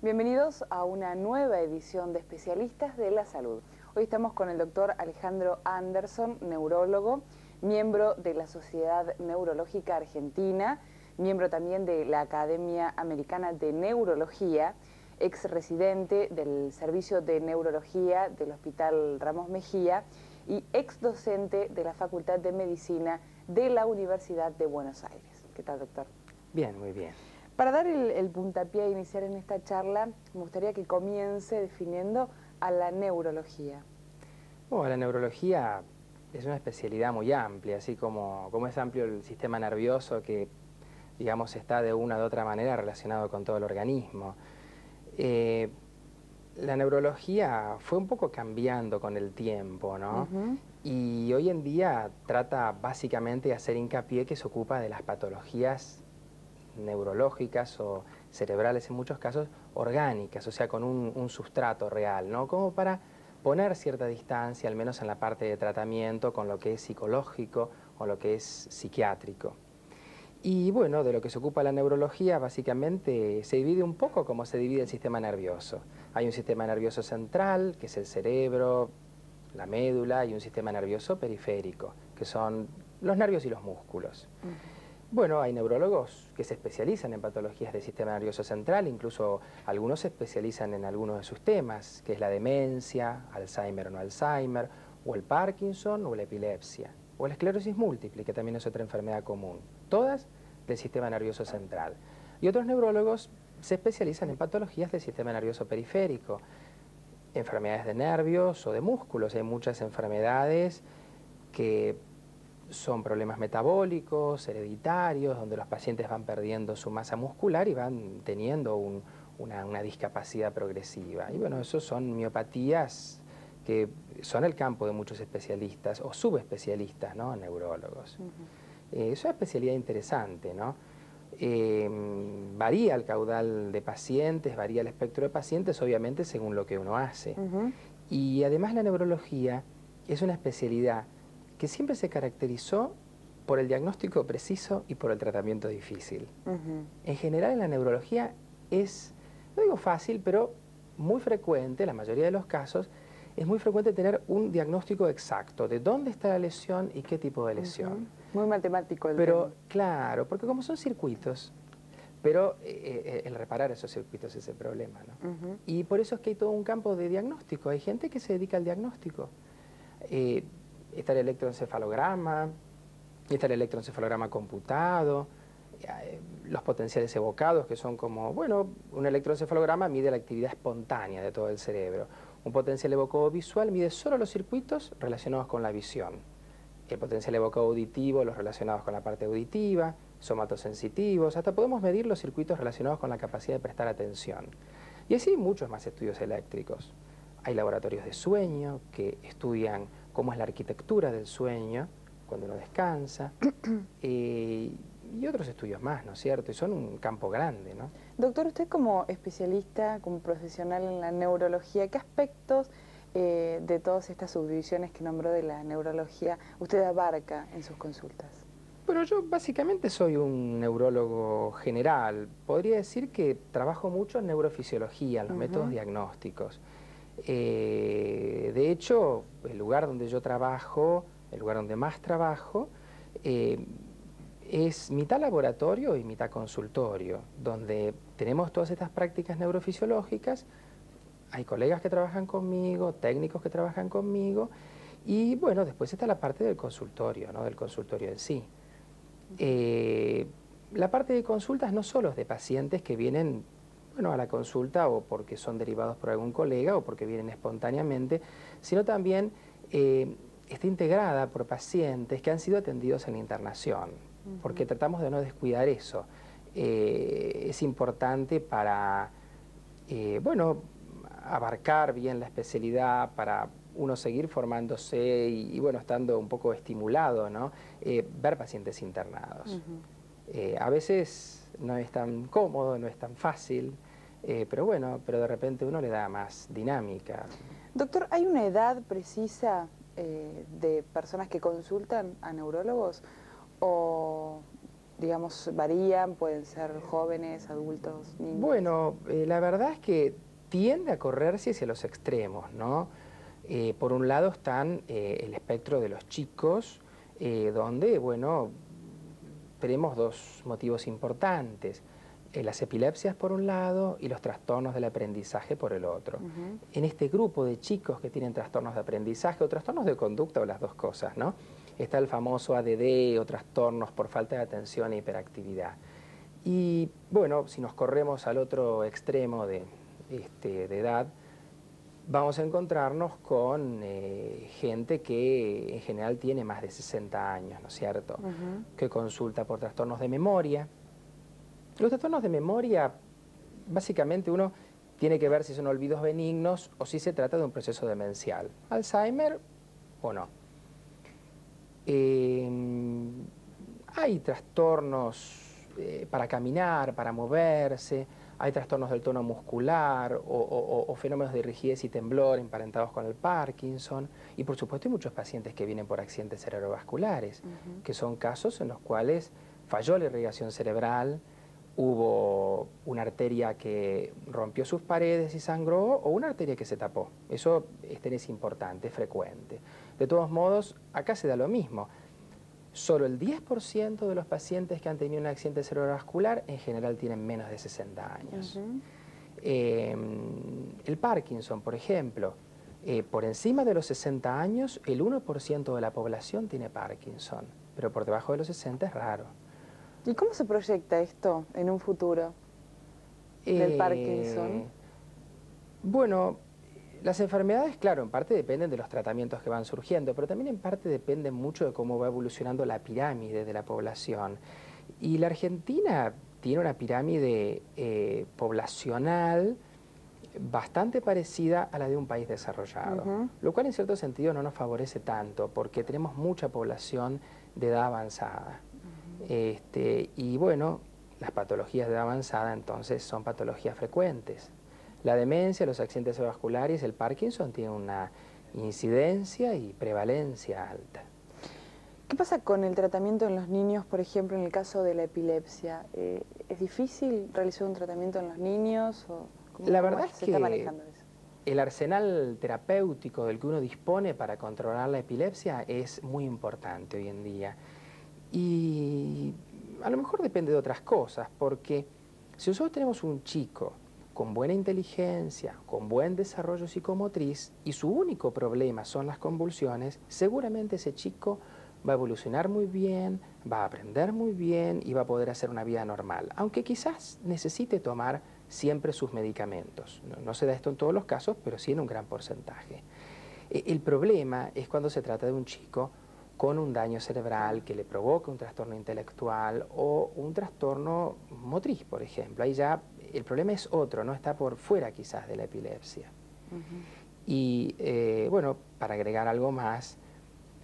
Bienvenidos a una nueva edición de Especialistas de la Salud. Hoy estamos con el doctor Alejandro Anderson, neurólogo, miembro de la Sociedad Neurológica Argentina, miembro también de la Academia Americana de Neurología, ex residente del Servicio de Neurología del Hospital Ramos Mejía y ex docente de la Facultad de Medicina de la Universidad de Buenos Aires. ¿Qué tal, doctor? Bien, muy bien. Para dar el puntapié a iniciar en esta charla, me gustaría que comience definiendo a la neurología. Bueno, la neurología es una especialidad muy amplia, así como es amplio el sistema nervioso que, digamos, está de una u otra manera relacionado con todo el organismo. La neurología fue un poco cambiando con el tiempo, ¿no? Y hoy en día trata básicamente de hacer hincapié que se ocupa de las patologías neurológicas o cerebrales en muchos casos, orgánicas, o sea, con un sustrato real, ¿no? Como para poner cierta distancia, al menos en la parte de tratamiento, con lo que es psicológico o lo que es psiquiátrico. Y bueno, de lo que se ocupa la neurología, básicamente se divide un poco como se divide el sistema nervioso. Hay un sistema nervioso central, que es el cerebro, la médula, y un sistema nervioso periférico, que son los nervios y los músculos. Bueno, hay neurólogos que se especializan en patologías del sistema nervioso central, incluso algunos se especializan en algunos de sus temas, que es la demencia, Alzheimer o no Alzheimer, o el Parkinson o la epilepsia, o la esclerosis múltiple, que también es otra enfermedad común, todas del sistema nervioso central. Y otros neurólogos se especializan en patologías del sistema nervioso periférico, enfermedades de nervios o de músculos. Hay muchas enfermedades que son problemas metabólicos, hereditarios, donde los pacientes van perdiendo su masa muscular y van teniendo una discapacidad progresiva. Y bueno, esos son miopatías que son el campo de muchos especialistas o subespecialistas, ¿no? Neurólogos. Es una especialidad interesante, ¿no? Varía el caudal de pacientes, varía el espectro de pacientes, obviamente según lo que uno hace. Y además la neurología es una especialidad que siempre se caracterizó por el diagnóstico preciso y por el tratamiento difícil. En general en la neurología es, no digo fácil, pero muy frecuente, la mayoría de los casos, es muy frecuente tener un diagnóstico exacto de dónde está la lesión y qué tipo de lesión. Muy matemático el Pero tema. claro, porque como son circuitos, pero el reparar esos circuitos es el problema, ¿no? Y por eso es que hay todo un campo de diagnóstico, hay gente que se dedica al diagnóstico. Está el electroencefalograma, está el electroencefalograma computado, los potenciales evocados, que son como, bueno, un electroencefalograma mide la actividad espontánea de todo el cerebro. Un potencial evocado visual mide solo los circuitos relacionados con la visión. El potencial evocado auditivo, los relacionados con la parte auditiva, somatosensitivos, hasta podemos medir los circuitos relacionados con la capacidad de prestar atención. Y así muchos más estudios eléctricos. Hay laboratorios de sueño que estudian cómo es la arquitectura del sueño cuando uno descansa, y otros estudios más, ¿no es cierto? Y son un campo grande, ¿no? Doctor, usted como especialista, como profesional en la neurología, ¿qué aspectos de todas estas subdivisiones que nombró de la neurología usted abarca en sus consultas? Bueno, yo básicamente soy un neurólogo general. Podría decir que trabajo mucho en neurofisiología, en los métodos diagnósticos. De hecho, el lugar donde yo trabajo, el lugar donde más trabajo, es mitad laboratorio y mitad consultorio, donde tenemos todas estas prácticas neurofisiológicas. Hay colegas que trabajan conmigo, técnicos que trabajan conmigo, y bueno, después está la parte del consultorio, ¿no? Del consultorio en sí. La parte de consultas no solo es de pacientes que vienen, bueno, a la consulta o porque son derivados por algún colega o porque vienen espontáneamente, sino también está integrada por pacientes que han sido atendidos en la internación, porque tratamos de no descuidar eso. Es importante para, bueno, abarcar bien la especialidad, para uno seguir formándose y bueno, estando un poco estimulado, ¿no? Ver pacientes internados. A veces no es tan cómodo, no es tan fácil, pero bueno, pero de repente uno le da más dinámica. Doctor, ¿hay una edad precisa de personas que consultan a neurólogos? ¿O digamos, varían? ¿Pueden ser jóvenes, adultos, niños? Bueno, la verdad es que tiende a correrse hacia los extremos, ¿no? Por un lado están el espectro de los chicos, donde, bueno, tenemos dos motivos importantes. Las epilepsias por un lado y los trastornos del aprendizaje por el otro. En este grupo de chicos que tienen trastornos de aprendizaje o trastornos de conducta o las dos cosas, ¿no? Está el famoso ADD o trastornos por falta de atención e hiperactividad. Y bueno, si nos corremos al otro extremo de edad, vamos a encontrarnos con gente que en general tiene más de 60 años, ¿no es cierto? Que consulta por trastornos de memoria. Los trastornos de memoria, básicamente uno tiene que ver si son olvidos benignos o si se trata de un proceso demencial. Alzheimer o no. Hay trastornos para caminar, para moverse, hay trastornos del tono muscular o fenómenos de rigidez y temblor emparentados con el Parkinson. Y por supuesto hay muchos pacientes que vienen por accidentes cerebrovasculares, que son casos en los cuales falló la irrigación cerebral, hubo una arteria que rompió sus paredes y sangró o una arteria que se tapó. Eso es importante, es frecuente. De todos modos, acá se da lo mismo. Solo el 10% de los pacientes que han tenido un accidente cerebrovascular en general tienen menos de 60 años. El Parkinson, por ejemplo, por encima de los 60 años, el 1% de la población tiene Parkinson, pero por debajo de los 60 es raro. ¿Y cómo se proyecta esto en un futuro del Parkinson? Bueno, las enfermedades, claro, en parte dependen de los tratamientos que van surgiendo, pero también en parte dependen mucho de cómo va evolucionando la pirámide de la población. Y la Argentina tiene una pirámide poblacional bastante parecida a la de un país desarrollado, lo cual en cierto sentido no nos favorece tanto, porque tenemos mucha población de edad avanzada. Y bueno, las patologías de edad avanzada entonces son patologías frecuentes. La demencia, los accidentes cerebrovasculares, el Parkinson tiene una incidencia y prevalencia alta. ¿Qué pasa con el tratamiento en los niños, por ejemplo, en el caso de la epilepsia? ¿Es difícil realizar un tratamiento en los niños? La verdad es que el arsenal terapéutico del que uno dispone para controlar la epilepsia es muy importante hoy en día. Y a lo mejor depende de otras cosas, porque si nosotros tenemos un chico con buena inteligencia, con buen desarrollo psicomotriz, y su único problema son las convulsiones, seguramente ese chico va a evolucionar muy bien, va a aprender muy bien y va a poder hacer una vida normal, aunque quizás necesite tomar siempre sus medicamentos. No se da esto en todos los casos, pero sí en un gran porcentaje. El problema es cuando se trata de un chico con un daño cerebral que le provoca un trastorno intelectual o un trastorno motriz, por ejemplo. Ahí ya el problema es otro, no está por fuera quizás de la epilepsia. Y bueno, para agregar algo más,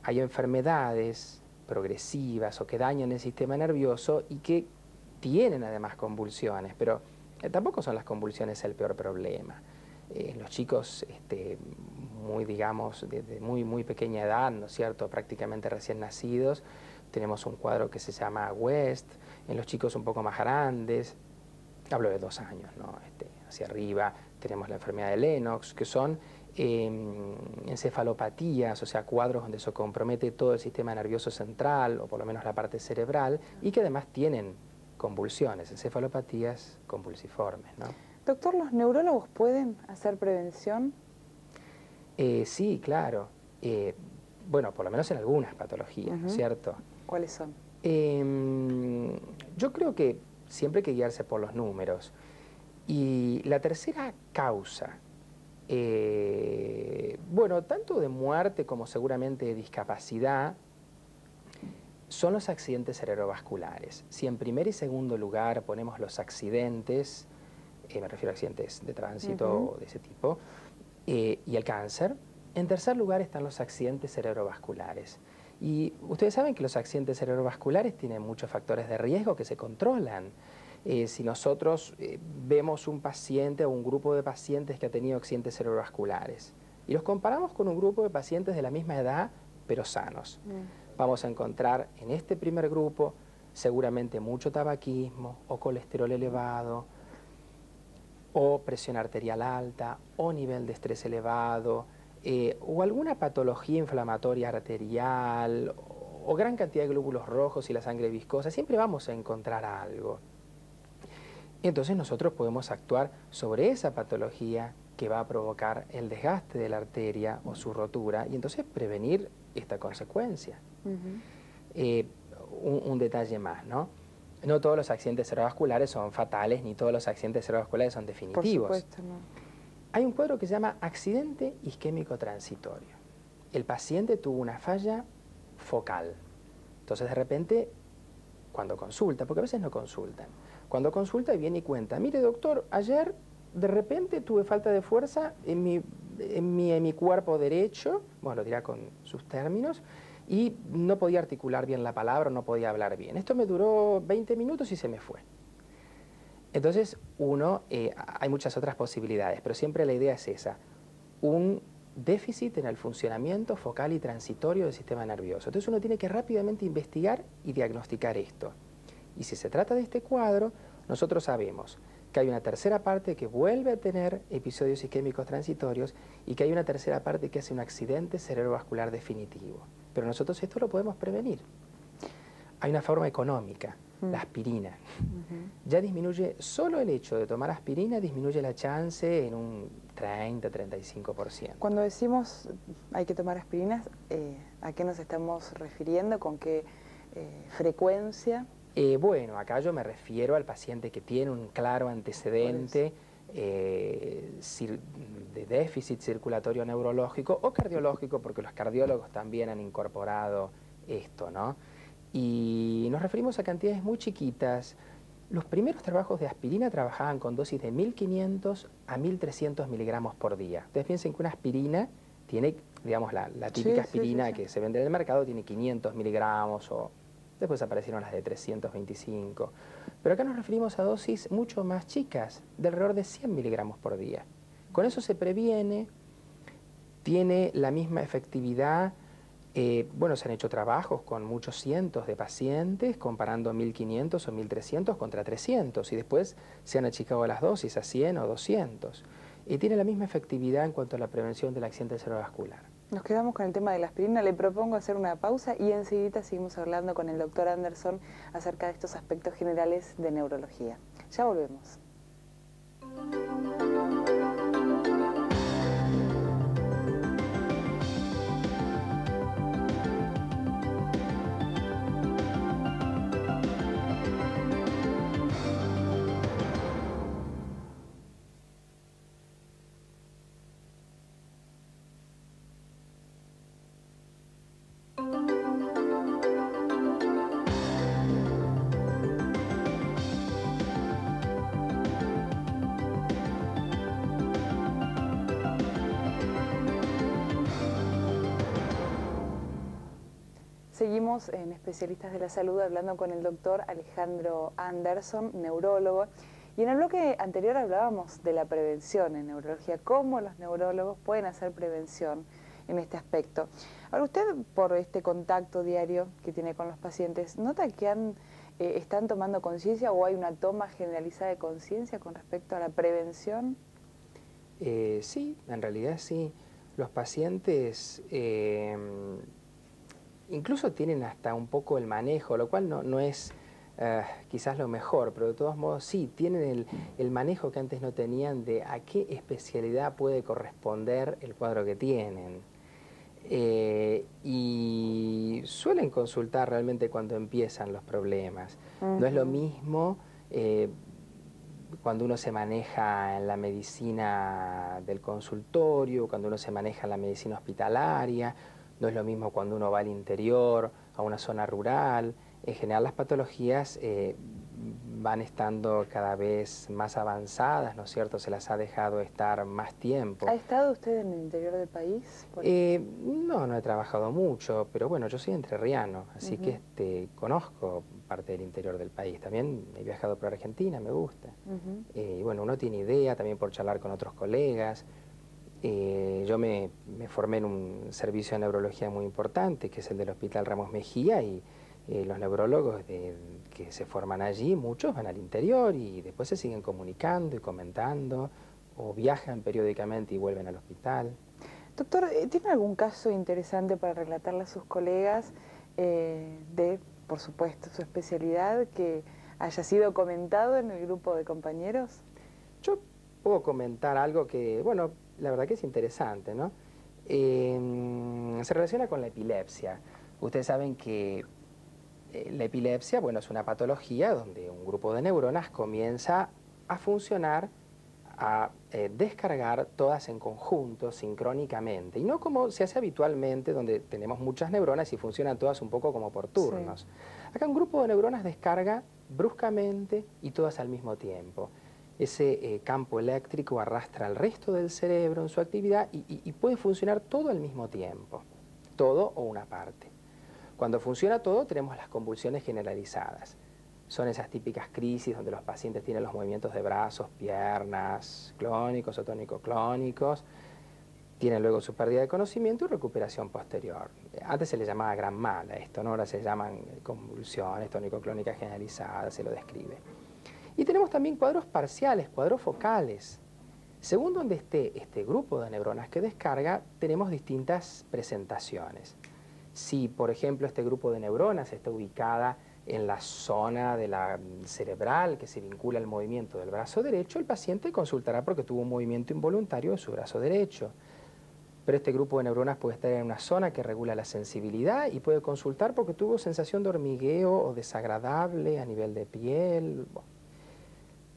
hay enfermedades progresivas o que dañan el sistema nervioso y que tienen además convulsiones, pero tampoco son las convulsiones el peor problema. Los chicos muy, digamos, desde muy pequeña edad, ¿no es cierto?, prácticamente recién nacidos, tenemos un cuadro que se llama West. En los chicos un poco más grandes, hablo de 2 años, ¿no?, hacia arriba, tenemos la enfermedad de Lennox, que son encefalopatías, o sea, cuadros donde se compromete todo el sistema nervioso central, o por lo menos la parte cerebral, y que además tienen convulsiones, encefalopatías convulsiformes, ¿no? Doctor, ¿los neurólogos pueden hacer prevención? Sí, claro. Bueno, por lo menos en algunas patologías, ¿no es cierto? ¿Cuáles son? Yo creo que siempre hay que guiarse por los números. Y la tercera causa, bueno, tanto de muerte como seguramente de discapacidad, son los accidentes cerebrovasculares. Si en primer y segundo lugar ponemos los accidentes, me refiero a accidentes de tránsito de ese tipo, y el cáncer, en tercer lugar están los accidentes cerebrovasculares. Y ustedes saben que los accidentes cerebrovasculares tienen muchos factores de riesgo que se controlan. Si nosotros vemos un paciente o un grupo de pacientes que ha tenido accidentes cerebrovasculares y los comparamos con un grupo de pacientes de la misma edad, pero sanos, vamos a encontrar en este primer grupo seguramente mucho tabaquismo o colesterol elevado o presión arterial alta o nivel de estrés elevado o alguna patología inflamatoria arterial o gran cantidad de glóbulos rojos y la sangre viscosa. Siempre vamos a encontrar algo. Entonces nosotros podemos actuar sobre esa patología que va a provocar el desgaste de la arteria o su rotura y entonces prevenir esta consecuencia. Un detalle más, ¿no? No todos los accidentes cerebrovasculares son fatales, ni todos los accidentes cerebrovasculares son definitivos. Por supuesto, no. Hay un cuadro que se llama accidente isquémico transitorio. El paciente tuvo una falla focal. Entonces, de repente, cuando consulta, porque a veces no consultan, cuando consulta viene y cuenta, mire doctor, ayer de repente tuve falta de fuerza en mi cuerpo derecho, bueno, lo dirá con sus términos, y no podía articular bien la palabra, no podía hablar bien. Esto me duró 20 minutos y se me fue. Entonces, hay muchas otras posibilidades, pero siempre la idea es esa, un déficit en el funcionamiento focal y transitorio del sistema nervioso. Entonces uno tiene que rápidamente investigar y diagnosticar esto. Y si se trata de este cuadro, nosotros sabemos que hay una tercera parte que vuelve a tener episodios isquémicos transitorios y que hay una tercera parte que hace un accidente cerebrovascular definitivo. Pero nosotros esto lo podemos prevenir. Hay una forma económica, la aspirina. Ya disminuye, solo el hecho de tomar aspirina disminuye la chance en un 30-35%. Cuando decimos hay que tomar aspirinas, ¿a qué nos estamos refiriendo? ¿Con qué frecuencia? Bueno, acá yo me refiero al paciente que tiene un claro antecedente de déficit circulatorio neurológico o cardiológico, porque los cardiólogos también han incorporado esto, ¿no? Y nos referimos a cantidades muy chiquitas. Los primeros trabajos de aspirina trabajaban con dosis de 1.500 a 1.300 miligramos por día. Ustedes piensen que una aspirina tiene, digamos, la típica aspirina que se vende en el mercado, tiene 500 miligramos o... Después aparecieron las de 325. Pero acá nos referimos a dosis mucho más chicas, de alrededor de 100 miligramos por día. Con eso se previene, tiene la misma efectividad. Bueno, se han hecho trabajos con muchos cientos de pacientes, comparando 1.500 o 1.300 contra 300, y después se han achicado las dosis a 100 o 200. Y tiene la misma efectividad en cuanto a la prevención del accidente cerebrovascular. Nos quedamos con el tema de la aspirina. Le propongo hacer una pausa y enseguida seguimos hablando con el doctor Anderson acerca de estos aspectos generales de neurología. Ya volvemos. Seguimos en Especialistas de la Salud hablando con el doctor Alejandro Anderson, neurólogo. Y en el bloque anterior hablábamos de la prevención en neurología, cómo los neurólogos pueden hacer prevención en este aspecto. Ahora, usted, por este contacto diario que tiene con los pacientes, ¿nota que están tomando conciencia o hay una toma generalizada de conciencia con respecto a la prevención? Sí, en realidad sí. Los pacientes... incluso tienen hasta un poco el manejo, lo cual no es quizás lo mejor, pero de todos modos sí, tienen el manejo que antes no tenían de a qué especialidad puede corresponder el cuadro que tienen. Y suelen consultar realmente cuando empiezan los problemas. No es lo mismo cuando uno se maneja en la medicina del consultorio, cuando uno se maneja en la medicina hospitalaria. No es lo mismo cuando uno va al interior, a una zona rural. En general las patologías van estando cada vez más avanzadas, ¿no es cierto? Se las ha dejado estar más tiempo. ¿Ha estado usted en el interior del país? No he trabajado mucho, pero bueno, yo soy entrerriano, así que conozco parte del interior del país. También he viajado por Argentina, me gusta. Y bueno, uno tiene idea también por charlar con otros colegas. Yo me formé en un servicio de neurología muy importante, que es el del Hospital Ramos Mejía, y Los neurólogos que se forman allí, muchos van al interior y después se siguen comunicando y comentando, o viajan periódicamente y vuelven al hospital. Doctor, ¿tiene algún caso interesante para relatarle a sus colegas de, por supuesto, su especialidad que haya sido comentado en el grupo de compañeros? Yo puedo comentar algo que, bueno, la verdad que es interesante, ¿no? Se relaciona con la epilepsia. Ustedes saben que la epilepsia, bueno, es una patología donde un grupo de neuronas comienza a funcionar, a descargar todas en conjunto, sincrónicamente, y no como se hace habitualmente, donde tenemos muchas neuronas y funcionan todas un poco como por turnos. Sí. Acá un grupo de neuronas descarga bruscamente y todas al mismo tiempo. Ese campo eléctrico arrastra al resto del cerebro en su actividad y puede funcionar todo al mismo tiempo, todo o una parte. Cuando funciona todo, tenemos las convulsiones generalizadas. Son esas típicas crisis donde los pacientes tienen los movimientos de brazos, piernas, clónicos o tónico-clónicos, tienen luego su pérdida de conocimiento y recuperación posterior. Antes se le llamaba gran mal a esto, ¿no? Ahora se llaman convulsiones tónico-clónicas generalizadas, se lo describe. Y tenemos también cuadros parciales, cuadros focales. Según donde esté este grupo de neuronas que descarga, tenemos distintas presentaciones. Si, por ejemplo, este grupo de neuronas está ubicada en la zona de la cerebral que se vincula al movimiento del brazo derecho, el paciente consultará porque tuvo un movimiento involuntario de su brazo derecho. Pero este grupo de neuronas puede estar en una zona que regula la sensibilidad y puede consultar porque tuvo sensación de hormigueo o desagradable a nivel de piel. Bueno,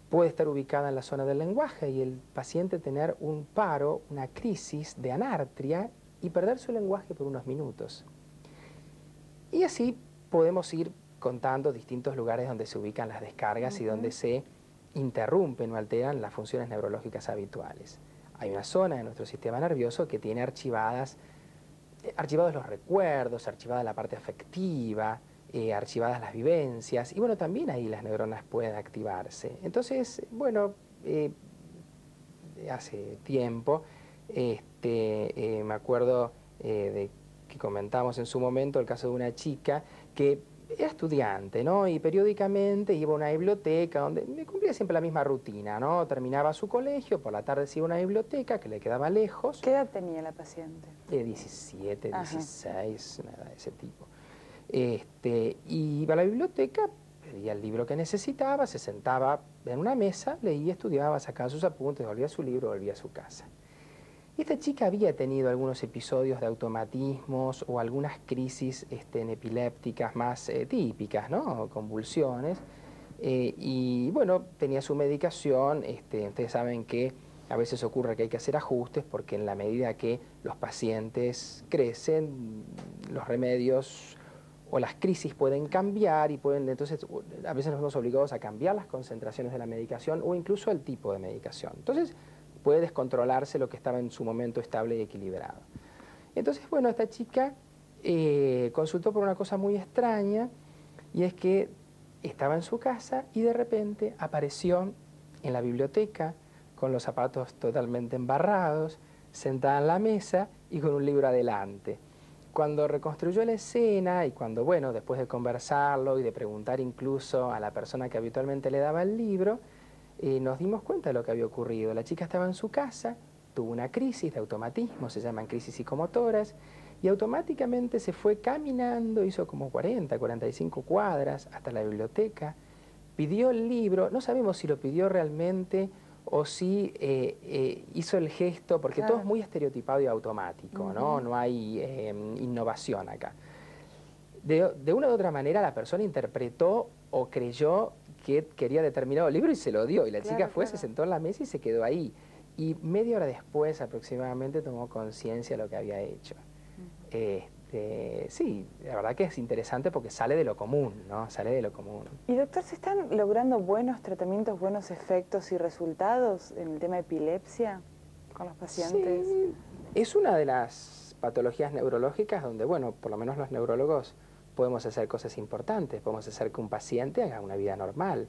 puede estar ubicada en la zona del lenguaje y el paciente tener un paro, una crisis de anartria y perder su lenguaje por unos minutos. Y así podemos ir contando distintos lugares donde se ubican las descargas y donde se interrumpen o alteran las funciones neurológicas habituales. Hay una zona de nuestro sistema nervioso que tiene archivados los recuerdos, archivada la parte afectiva, archivadas las vivencias, y bueno, también ahí las neuronas pueden activarse. Entonces, bueno, hace tiempo, me acuerdo de que comentamos en su momento el caso de una chica que era estudiante, ¿no? Y periódicamente iba a una biblioteca donde me cumplía siempre la misma rutina, ¿no? Terminaba su colegio, por la tarde se iba a una biblioteca que le quedaba lejos. ¿Qué edad tenía la paciente? 17, 16, una edad de ese tipo. Y iba a la biblioteca, pedía el libro que necesitaba, se sentaba en una mesa, leía, estudiaba, sacaba sus apuntes, volvía a su libro, volvía a su casa. Y esta chica había tenido algunos episodios de automatismos o algunas crisis epilépticas más típicas, ¿no? Convulsiones. Y bueno, tenía su medicación. Ustedes saben que a veces ocurre que hay que hacer ajustes porque en la medida que los pacientes crecen, los remedios o las crisis pueden cambiar y pueden, entonces a veces nos vemos obligados a cambiar las concentraciones de la medicación o incluso el tipo de medicación. Entonces puede descontrolarse lo que estaba en su momento estable y equilibrado. Entonces, bueno, esta chica consultó por una cosa muy extraña, y es que estaba en su casa y de repente apareció en la biblioteca con los zapatos totalmente embarrados, sentada en la mesa y con un libro adelante. Cuando reconstruyó la escena y cuando, bueno, después de conversarlo y de preguntar incluso a la persona que habitualmente le daba el libro, nos dimos cuenta de lo que había ocurrido. La chica estaba en su casa, tuvo una crisis de automatismo, se llaman crisis psicomotoras, y automáticamente se fue caminando, hizo como 40, 45 cuadras hasta la biblioteca, pidió el libro, no sabemos si lo pidió realmente o si hizo el gesto, porque todo es muy estereotipado y automático, ¿no? No hay innovación acá. De una u otra manera la persona interpretó o creyó que quería determinado libro y se lo dio, y la chica fue, se sentó en la mesa y se quedó ahí. Y media hora después aproximadamente tomó conciencia de lo que había hecho. Sí, la verdad que es interesante porque sale de lo común, ¿no? Sale de lo común. Y doctor, ¿se están logrando buenos tratamientos, buenos efectos y resultados en el tema de epilepsia con los pacientes? Sí, es una de las patologías neurológicas donde, bueno, por lo menos los neurólogos podemos hacer cosas importantes, podemos hacer que un paciente haga una vida normal,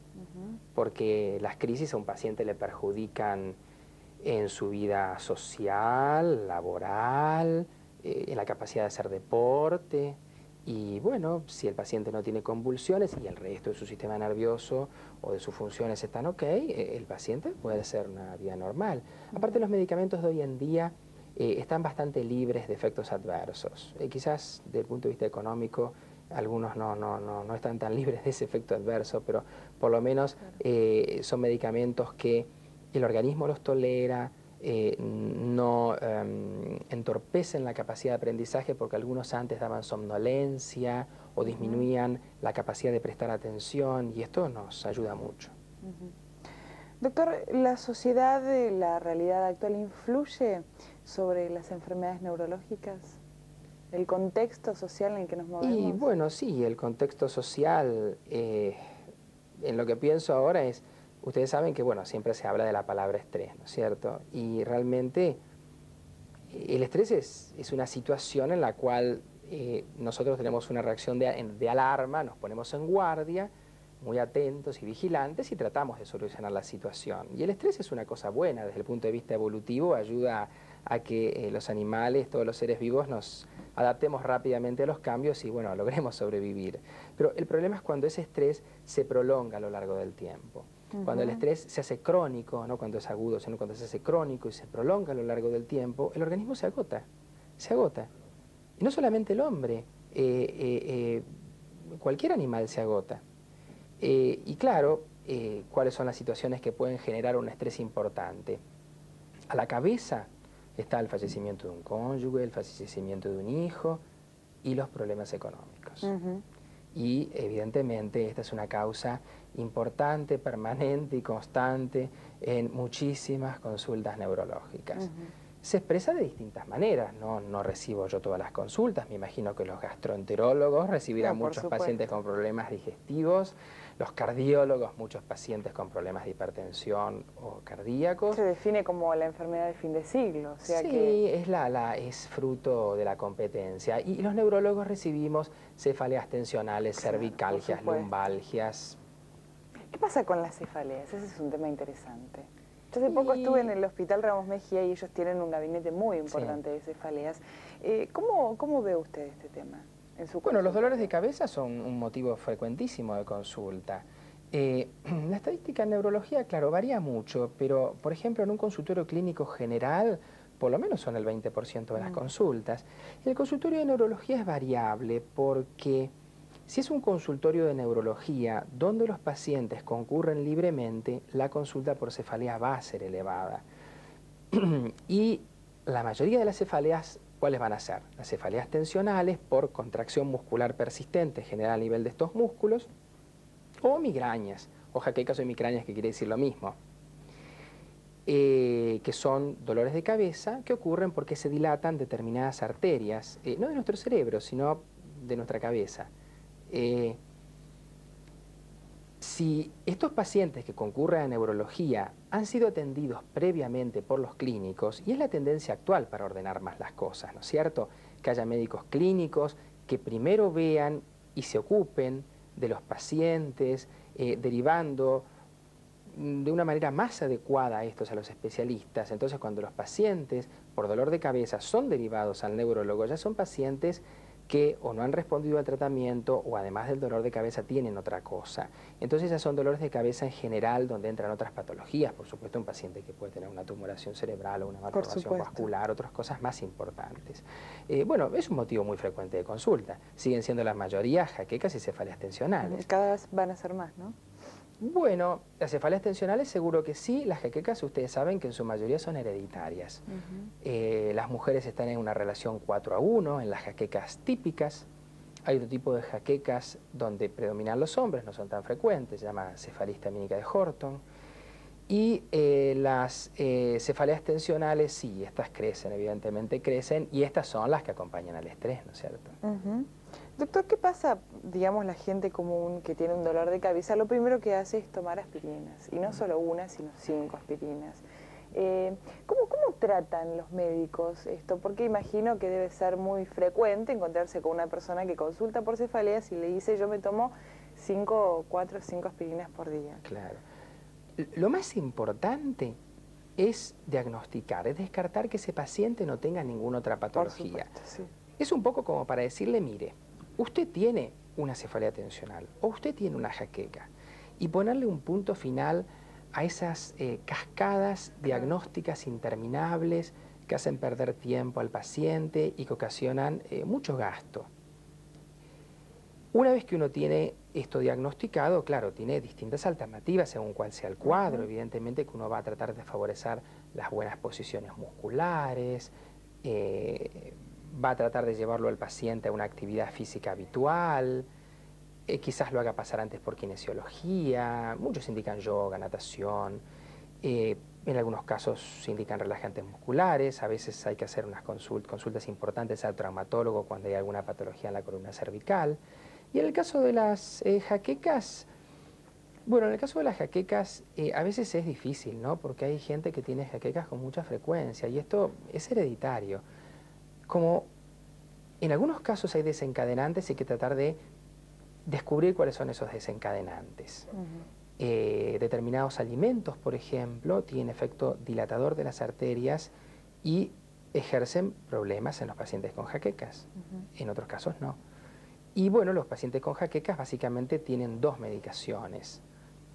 porque las crisis a un paciente le perjudican en su vida social, laboral, en la capacidad de hacer deporte, Y bueno, si el paciente no tiene convulsiones y el resto de su sistema nervioso o de sus funciones están ok, el paciente puede hacer una vida normal. Aparte, los medicamentos de hoy en día están bastante libres de efectos adversos. Quizás desde el punto de vista económico algunos no están tan libres de ese efecto adverso, pero por lo menos son medicamentos que el organismo los tolera, no entorpecen la capacidad de aprendizaje, porque algunos antes daban somnolencia o disminuían la capacidad de prestar atención, y esto nos ayuda mucho. Doctor, ¿la sociedad, la realidad actual influye sobre las enfermedades neurológicas? ¿El contexto social en el que nos movemos? Y bueno, sí, el contexto social, en lo que pienso ahora es, ustedes saben que, bueno, siempre se habla de la palabra estrés, ¿no es cierto? Y realmente el estrés es una situación en la cual nosotros tenemos una reacción de alarma, nos ponemos en guardia, muy atentos y vigilantes, y tratamos de solucionar la situación. Y el estrés es una cosa buena desde el punto de vista evolutivo, ayuda a que los animales, todos los seres vivos, nos adaptemos rápidamente a los cambios y, bueno, logremos sobrevivir. Pero el problema es cuando ese estrés se prolonga a lo largo del tiempo. Cuando el estrés se hace crónico, no cuando es agudo, sino cuando se hace crónico y se prolonga a lo largo del tiempo, el organismo se agota, se agota. Y no solamente el hombre, cualquier animal se agota. Y claro, ¿cuáles son las situaciones que pueden generar un estrés importante? A la cabeza está el fallecimiento de un cónyuge, el fallecimiento de un hijo y los problemas económicos. Y evidentemente esta es una causa importante, permanente y constante en muchísimas consultas neurológicas. Se expresa de distintas maneras, no recibo yo todas las consultas, me imagino que los gastroenterólogos recibirán muchos pacientes con problemas digestivos, los cardiólogos muchos pacientes con problemas de hipertensión o cardíacos. Se define como la enfermedad del fin de siglo, o sea sí, que... es fruto de la competencia. Y los neurólogos recibimos cefaleas tensionales, cervicalgias, lumbalgias. ¿Qué pasa con las cefaleas? Ese es un tema interesante. Yo hace poco estuve en el Hospital Ramos Mejía y ellos tienen un gabinete muy importante de cefaleas. ¿Cómo ve usted este tema en su consulta? Bueno, los dolores de cabeza son un motivo frecuentísimo de consulta. La estadística en neurología, claro, varía mucho, pero, por ejemplo, en un consultorio clínico general, por lo menos son el 20% de las consultas. El consultorio de neurología es variable porque si es un consultorio de neurología donde los pacientes concurren libremente, la consulta por cefalea va a ser elevada. Y la mayoría de las cefaleas, ¿cuáles van a ser? Las cefaleas tensionales por contracción muscular persistente generada a nivel de estos músculos, o migrañas, o jaquecas o migrañas, que quiere decir lo mismo, que son dolores de cabeza que ocurren porque se dilatan determinadas arterias, no de nuestro cerebro, sino de nuestra cabeza. Si estos pacientes que concurren a neurología han sido atendidos previamente por los clínicos, y es la tendencia actual para ordenar más las cosas, ¿no es cierto? Que haya médicos clínicos que primero vean y se ocupen de los pacientes, derivando de una manera más adecuada a estos a los especialistas. Entonces, cuando los pacientes por dolor de cabeza son derivados al neurólogo, ya son pacientes que o no han respondido al tratamiento o además del dolor de cabeza tienen otra cosa. Entonces ya son dolores de cabeza en general donde entran otras patologías, por supuesto un paciente que puede tener una tumoración cerebral o una malformación vascular, otras cosas más importantes. Bueno, es un motivo muy frecuente de consulta. Siguen siendo la mayoría jaquecas y cefaleas tensionales. Cada vez van a ser más, ¿no? Bueno, las cefaleas tensionales seguro que sí, las jaquecas ustedes saben que en su mayoría son hereditarias. Las mujeres están en una relación 4:1 en las jaquecas típicas. Hay otro tipo de jaquecas donde predominan los hombres, no son tan frecuentes, se llama cefalea histamínica de Horton. Y las cefaleas tensionales, sí, estas crecen, evidentemente crecen, y estas son las que acompañan al estrés, ¿no es cierto? Doctor, ¿qué pasa, digamos, la gente común que tiene un dolor de cabeza? Lo primero que hace es tomar aspirinas, y no solo una, sino 5 aspirinas. ¿Cómo tratan los médicos esto? Porque imagino que debe ser muy frecuente encontrarse con una persona que consulta por cefaleas y le dice, yo me tomo 4 o 5 aspirinas por día. Claro. Lo más importante es diagnosticar, es descartar que ese paciente no tenga ninguna otra patología. Por supuesto, sí. Es un poco como para decirle, mire, usted tiene una cefalea tensional o usted tiene una jaqueca y ponerle un punto final a esas cascadas diagnósticas interminables que hacen perder tiempo al paciente y que ocasionan mucho gasto. Una vez que uno tiene esto diagnosticado, claro, tiene distintas alternativas según cuál sea el cuadro. Evidentemente que uno va a tratar de favorecer las buenas posiciones musculares, va a tratar de llevarlo al paciente a una actividad física habitual, quizás lo haga pasar antes por kinesiología, muchos indican yoga, natación, en algunos casos se indican relajantes musculares, a veces hay que hacer unas consultas importantes al traumatólogo cuando hay alguna patología en la columna cervical. Y en el caso de las jaquecas, bueno, en el caso de las jaquecas a veces es difícil, ¿no? Porque hay gente que tiene jaquecas con mucha frecuencia y esto es hereditario. Como en algunos casos hay desencadenantes, hay que tratar de descubrir cuáles son esos desencadenantes. Determinados alimentos, por ejemplo, tienen efecto dilatador de las arterias y ejercen problemas en los pacientes con jaquecas. En otros casos no. Y bueno, los pacientes con jaquecas básicamente tienen dos medicaciones.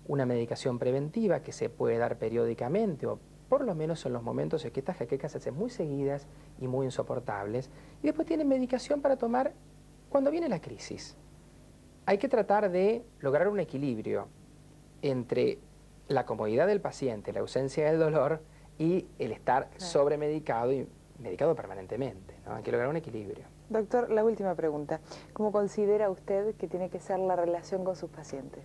Una medicación preventiva que se puede dar periódicamente o por lo menos en los momentos en que estas jaquecas se hacen muy seguidas y muy insoportables. Y después tienen medicación para tomar cuando viene la crisis. Hay que tratar de lograr un equilibrio entre la comodidad del paciente, la ausencia del dolor y el estar sobremedicado y medicado permanentemente, ¿no? Hay que lograr un equilibrio. Doctor, la última pregunta. ¿Cómo considera usted que tiene que ser la relación con sus pacientes?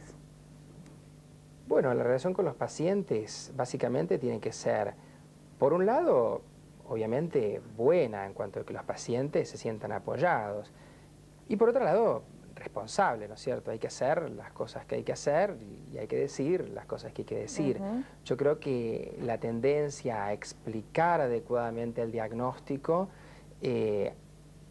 Bueno, la relación con los pacientes básicamente tiene que ser, por un lado, obviamente buena en cuanto a que los pacientes se sientan apoyados y por otro lado, responsable, ¿no es cierto? Hay que hacer las cosas que hay que hacer y hay que decir las cosas que hay que decir. Yo creo que la tendencia a explicar adecuadamente el diagnóstico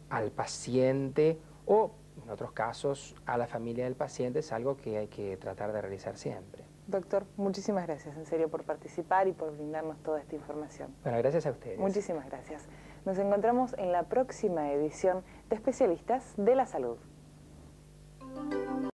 al paciente o, en otros casos, a la familia del paciente es algo que hay que tratar de realizar siempre. Doctor, muchísimas gracias en serio por participar y por brindarnos toda esta información. Bueno, gracias a ustedes. Muchísimas gracias. Nos encontramos en la próxima edición de Especialistas de la Salud.